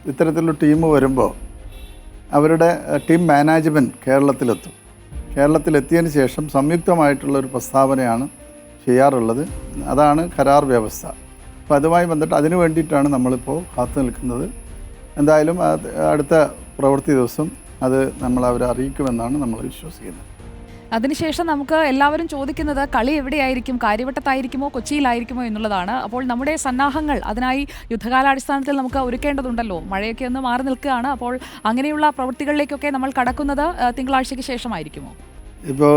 ഇത്തരത്തിലുള്ള ടീം വരുമ്പോൾ അവരുടെ ടീം മാനേജ്മെൻറ്റ് കേരളത്തിലെത്തിയതിന് ശേഷം സംയുക്തമായിട്ടുള്ളൊരു പ്രസ്താവനയാണ് ചെയ്യാറുള്ളത്. അതാണ് കരാർ വ്യവസ്ഥ. അപ്പോൾ അതുമായി ബന്ധപ്പെട്ട് അതിനു വേണ്ടിയിട്ടാണ് നമ്മളിപ്പോൾ കാത്തു നിൽക്കുന്നത്. എന്തായാലും അടുത്ത പ്രവൃത്തി ദിവസം അത് അവരെ അറിയിക്കുമെന്നാണ് നമ്മൾ വിശ്വസിക്കുന്നത്. അതിനുശേഷം നമുക്ക് എല്ലാവരും ചോദിക്കുന്നത് കളി എവിടെയായിരിക്കും, കാര്യവട്ടത്തായിരിക്കുമോ കൊച്ചിയിലായിരിക്കുമോ എന്നുള്ളതാണ്. അപ്പോൾ നമ്മുടെ സന്നാഹങ്ങൾ അതിനായി യുദ്ധകാലാടിസ്ഥാനത്തിൽ നമുക്ക് ഒരുക്കേണ്ടതുണ്ടല്ലോ. മഴയൊക്കെ ഒന്ന് മാറി നിൽക്കുകയാണ്. അപ്പോൾ അങ്ങനെയുള്ള പ്രവൃത്തികളിലേക്കൊക്കെ നമ്മൾ കടക്കുന്നത് തിങ്കളാഴ്ചയ്ക്ക് ശേഷമായിരിക്കുമോ? ഇപ്പോൾ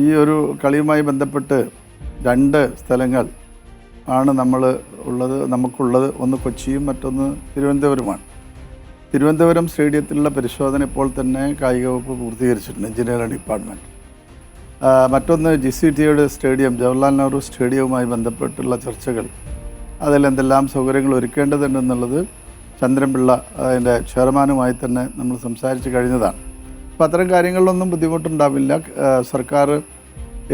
ഈ ഒരു കളിയുമായി ബന്ധപ്പെട്ട് 2 സ്ഥലങ്ങൾ ആണ് നമുക്കുള്ളത്. ഒന്ന് കൊച്ചിയും മറ്റൊന്ന് തിരുവനന്തപുരമാണ്. തിരുവനന്തപുരം സ്റ്റേഡിയത്തിലുള്ള പരിശോധന ഇപ്പോൾ തന്നെ കായിക വകുപ്പ് പൂർത്തീകരിച്ചിട്ടുണ്ട്, എഞ്ചിനീയറിംഗ് ഡിപ്പാർട്ട്മെൻറ്റ്. മറ്റൊന്ന് GCTയുടെ സ്റ്റേഡിയം, ജവഹർലാൽ നെഹ്റു സ്റ്റേഡിയവുമായി ബന്ധപ്പെട്ടുള്ള ചർച്ചകൾ, അതിലെന്തെല്ലാം സൗകര്യങ്ങൾ ഒരുക്കേണ്ടതുണ്ടെന്നുള്ളത് ചന്ദ്രൻപിള്ള അതിൻ്റെ ചെയർമാനുമായി തന്നെ നമ്മൾ സംസാരിച്ച് കഴിഞ്ഞതാണ്. അപ്പോൾ അത്തരം കാര്യങ്ങളിലൊന്നും ബുദ്ധിമുട്ടുണ്ടാവില്ല. സർക്കാർ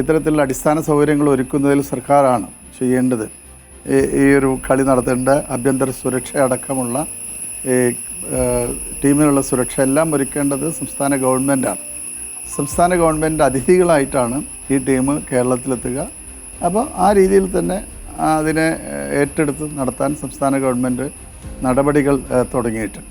ഇത്തരത്തിലുള്ള അടിസ്ഥാന സൗകര്യങ്ങൾ ഒരുക്കുന്നതിൽ സർക്കാരാണ് ചെയ്യേണ്ടത്. ഈ ഒരു കളി നടത്തേണ്ട ആഭ്യന്തര സുരക്ഷ അടക്കമുള്ള ഈ ടീമിനുള്ള സുരക്ഷ എല്ലാം ഒരുക്കേണ്ടത് സംസ്ഥാന ഗവൺമെൻറ്റാണ്. സംസ്ഥാന ഗവൺമെൻറ് അതിഥികളായിട്ടാണ് ഈ ടീം കേരളത്തിലെത്തുക. അപ്പോൾ ആ രീതിയിൽ തന്നെ അതിനെ ഏറ്റെടുത്ത് നടത്താൻ സംസ്ഥാന ഗവൺമെൻറ് നടപടികൾ തുടങ്ങിയിട്ടുണ്ട്.